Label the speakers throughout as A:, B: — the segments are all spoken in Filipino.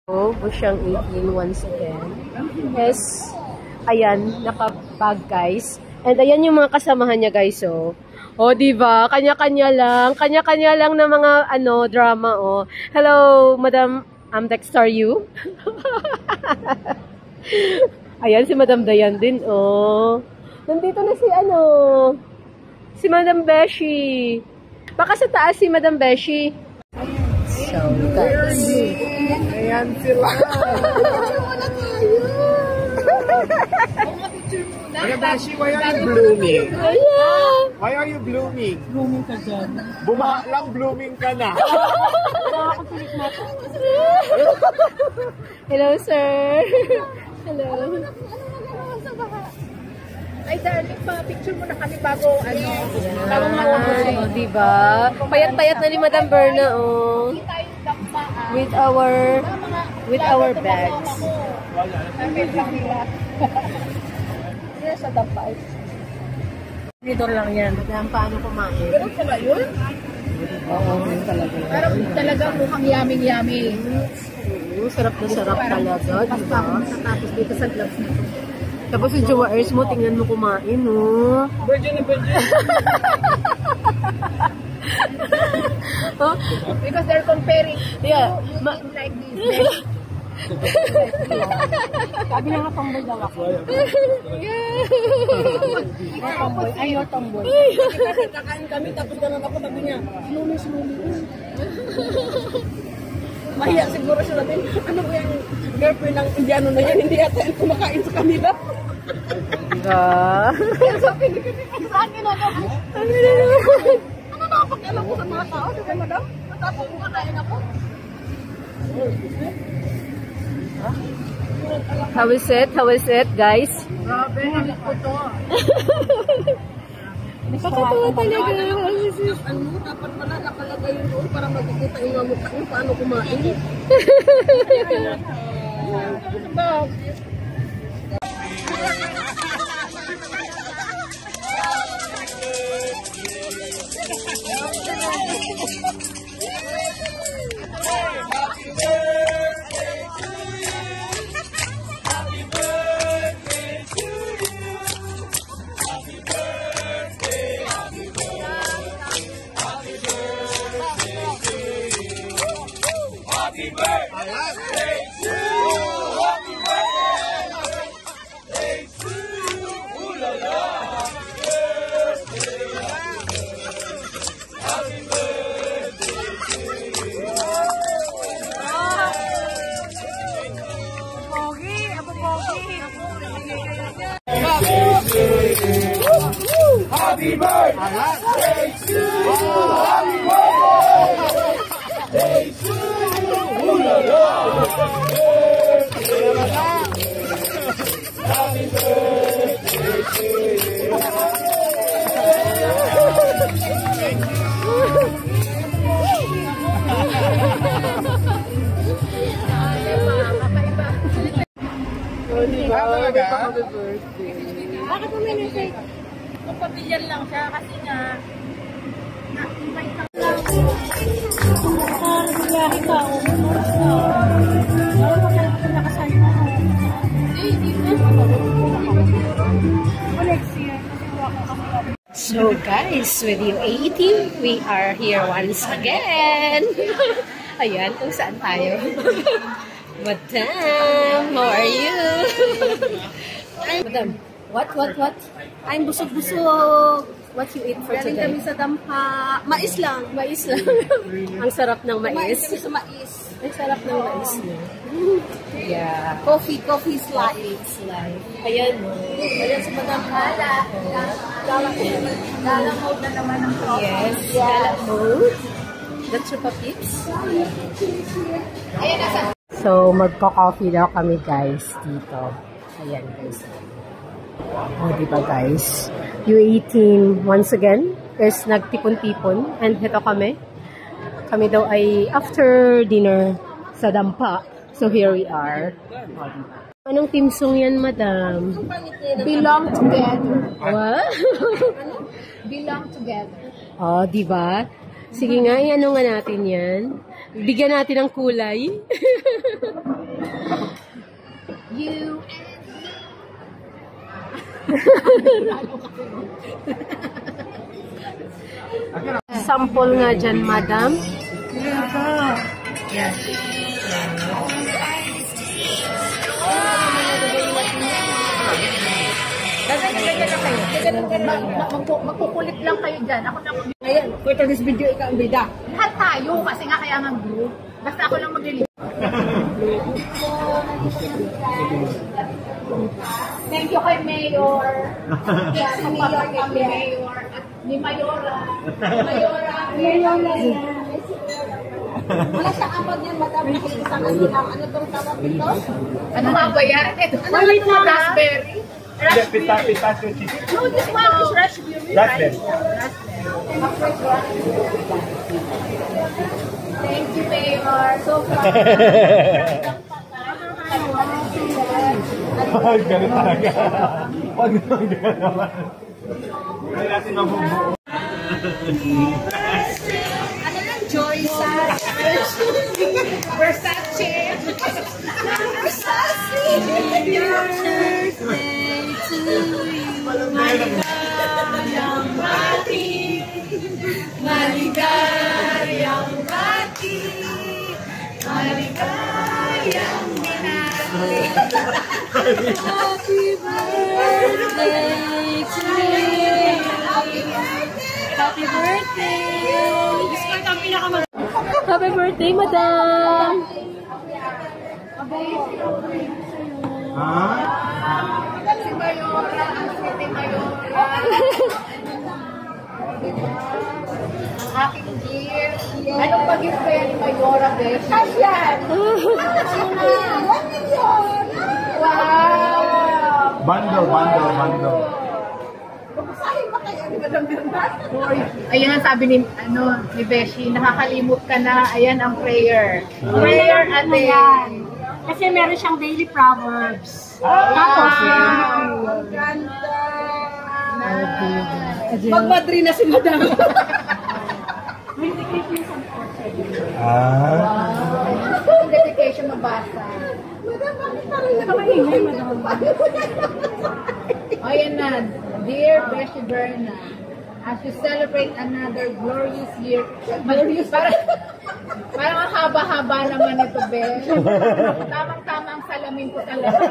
A: Busyang 18 once again. Yes. Ayan, nakabag guys. And ayan yung mga kasamahan niya guys, oh. Oh, diba? Kanya-kanya lang na mga, drama, oh. Hello, Madam, Dexter Yu. Ayan, si Madam Dayan din, oh. Nandito na si Madam Beshi. Baka sa taas si Madam Beshi. So, guys.
B: Ayan sila. Madam Beshi, why are you blooming? Why are you blooming?
C: Blooming ka dyan.
B: Bumaha lang, blooming ka na.
A: Hello, sir. Hello.
C: Ay, darling, pa-picture mo na kami bago, bago
A: Ay, diba? Payat-payat na ni Madam Berna, oh. With our bags.
C: Sabi lang nila. Hindi sa dampa. Dito lang yan.
A: Madam, paano kumain?
C: Pero pala yun?
A: Oo, yun talaga.
C: Pero talagang mukhang yummy.
A: Sarap na sarap talaga, diba?
C: Tapos dito sa gloves nito.
A: Tapos yung jewelers mo, tingnan mo kumain, no?
C: Virgin.
A: Oh?
C: Because they're comparing.
A: Yeah.
C: Like this.
A: Sabi na nga tomboy daw ako.
C: Tomboy. Ayaw tomboy. Kasi kakain kami, tapos ganun ako, sabi niya, slowly. Mahiya siguro siya natin. Ano ba yung girlfriend ng Indiano na yan? Hindi yata yung kumakain sa kanila. Kaya sabi ni kasi sa akin ano nakapag-alam ko sa mga tao? Diba, madam? Matapos kumakain ako.
A: How is it, guys?
C: Grabe, halit ko to.
A: Nakakatawa talaga.
C: Dapat pala nakalagay yun doon para magkikita yung mga mukha yung paano kumain.
B: Happy birthday to you! Happy birthday to you! Happy birthday to you!
C: Bakit mo minusay? Kung pamilyan lang siya kasi nga na-invite ka lang. Nangyari ka ako. Nakasali mo. Hindi next year.
A: So guys, with you 18, we are here once again. Ayan, kung saan tayo. Madam, how are you? Madam, what? I'm busog-busog. What you eat for today?
C: Galing kami sa dampa. Mais lang.
A: Ang sarap ng mais.
C: Kumain kami sa mais.
A: Ang sarap ng mais niya. Yeah.
C: Coffee is life.
A: It's life. Ayan.
C: Ayan sa Madam Kala. Gala mode na naman ang coffee.
A: Yes, gala mode. That's your peeps.
C: Ayan nasa.
A: So, magka-coffee daw kami guys dito. Ayan guys. O, diba guys? U18 once again is nagtipon-tipon. And ito kami. Kami daw ay after dinner sa dampa. So, here we are. O, diba? Anong team song yan, madam?
C: Belong together.
A: What?
C: Belong together.
A: O, diba? Sige nga, ano nga natin yan? Bigyan natin ng kulay. Sample nga dyan, madam. Yes.
C: Magkukulit lang kayo dyan. Ako na ngayon. For this video, ikaw ang bida. Lahat tayo, kasi nga kaya nga group. Basta ako lang maglilip. Thank you kay Mayor. Yes, si Mayor kami, Mayor. Ni Mayora. Mayora. Wala sa kapag yan, madam. Isang ano lang. Ano itong tawag dito? Ano nga ba yan? Ano ito? Raspberry?
B: Pistachio cheese.
C: No, this one is raspberry.
B: Raspberry.
C: Thank you, Mayor. So far.
B: Ganun talaga. Wag naman. Hindi natin mabubuo.
C: Ano lang, Joyce? Versace. Versace. Birthday to you. Maligayang bati. Maligayang bati. Maligayang binati. Happy birthday to you. Happy birthday.
A: Happy birthday, madam!
C: Si Mayora, ang sweet Mayora. Ang aking gift. Anong pag-gift kaya ni Mayora, Besh? Kasyan! 1 million! Wow!
B: Bundle.
C: Babasahin ba kayo ni Madam Bernard? Ayan ang sabi ni, ni Beshi, nakakalimot ka na. Ayan ang prayer. Prayer ate.
A: Kasi meron siyang daily proverbs.
C: Tapos, ganda. Magmadri na si Madam. Ang dedication mabasa. Madam, bakit parang nakamaingay, Madam? Ayan na. Dear Beshi Berna, as you celebrate another glorious year, parang ang haba-haba naman ito, Besh. Tamang-tama ang salamin ko talaga.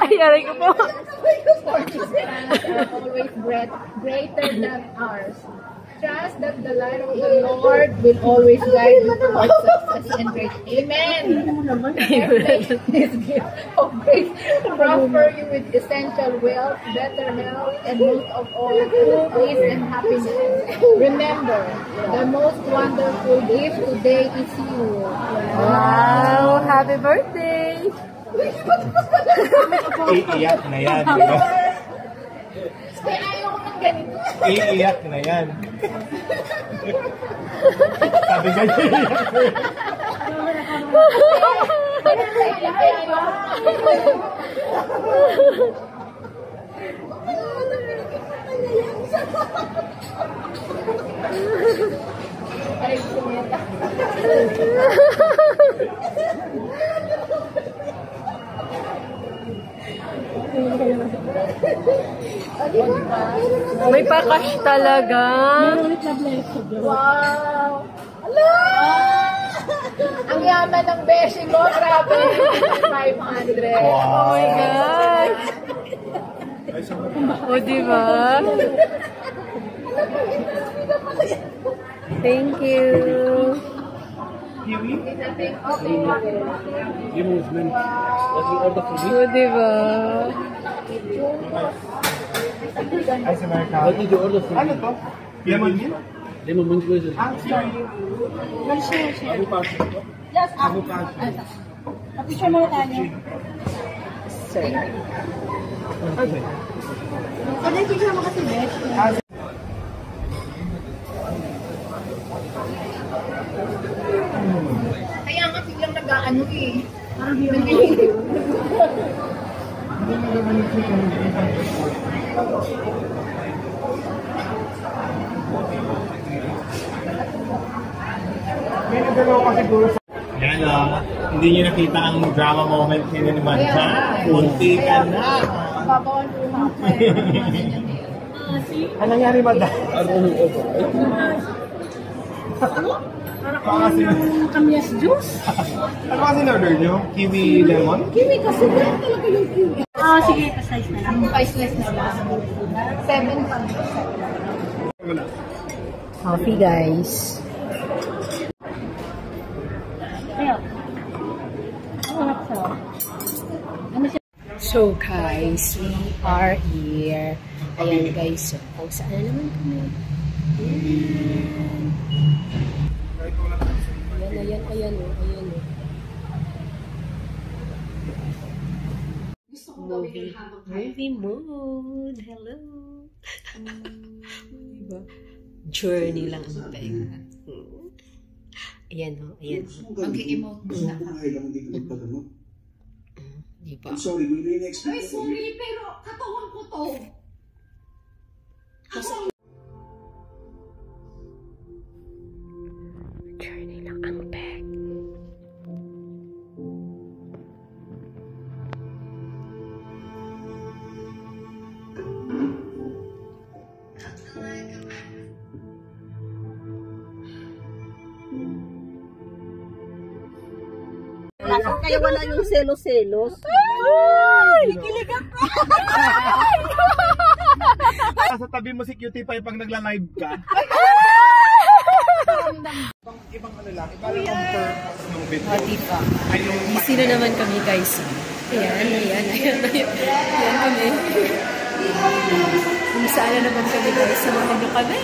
A: Ay, aray ko po.
C: Always greater than ours. Trust that the light of the Lord will always guide you towards success and grace. Amen. His gift of grace prosper you with essential wealth, better health, and most of all, peace and happiness. Remember, the most wonderful gift today is you.
A: Wow! Happy birthday!
B: Iiyak na yan, di ba?
C: Kaya ayaw ko ng ganito.
B: Iiyak na yan. Sabi nga iiyak.
A: May pakash talaga.
C: Wow! Ala! Ang yaman ng beshi mo, grabe. 500.
A: Oh my God! O, diba? Thank you. O, diba?
B: Ay, sa Amerika. Ano to? Lemon yun?
D: Lemon mint ko
B: Ah, sorry.
C: Yes, ako. Picture mo na tayo.
B: Okay.
C: Ano yung picture mo kasi, Besh? Kaya nga biglang nag-aano eh. Parang nag-iisip.
B: May nagalaw ka siguro sa... Yan o. Hindi nyo nakita ang drama moment nila ni Mancha. Kunti ka na.
C: Babawal po
B: Ano nangyari, madam?
C: Kamyas juice.
B: Ano kasi in-order nyo? Kiwi lemon?
C: Kiwi kasi ganun talaga yung kiwi. Sige, pa-slice na lang. Pa-slice na lang. 7 pa.
A: Coffee, guys. So, guys, we are here. Ayan, guys. So, kung saan na naman kami. Ayan. Ayan. Movie mood. Hello. Diba? Journey lang ang pega. Ayan.
C: Mag-i-emote mo na.
A: Diba?
D: I'm sorry, will you explain?
C: Ay, sorry, pero katawan ko to.
A: Journey lang ang peg.
E: Kaya wala yung selos-selos.
A: Ay! Kilig ako!
B: Sa tabi mo si Cutie Pie pag nagla-live ka. Ibang ano lang, iba lang ang purpose ng video.
A: O, diba?
B: Ay, yung
A: Busy na naman kami, guys. Ayan kami. Kung saan na naman kami, guys. Samahan nyo kami.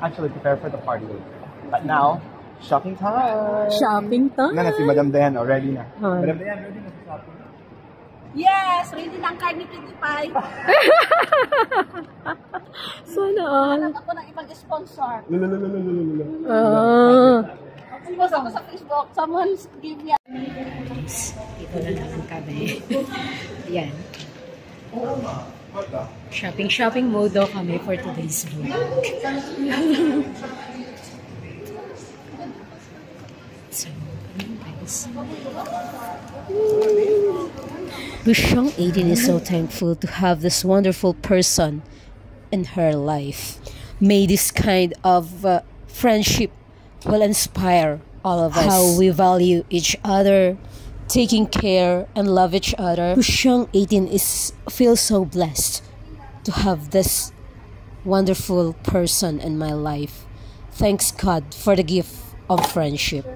B: actually prepare for the party later. But now, shopping time!
A: Shopping time?
B: Na si Madam Dayan already na.
A: Huh.
B: Madam Dayan, ready na sa shopping?
E: Yes, ready ng card ni Kitty Pie.
A: Sana all.
E: Hanap ako ng ibang sponsor. Post ako sa Facebook. Someone give me a...
A: Dito na naman kami. Yan. Shopping mode daw kami for today's vlog. So, guys. Busyong Aiden is so thankful to have this wonderful person in her life. May this kind of friendship will inspire all of us. How we value each other, taking care and love each other. Busyong 18 feels so blessed to have this wonderful person in my life. Thanks God for the gift of friendship.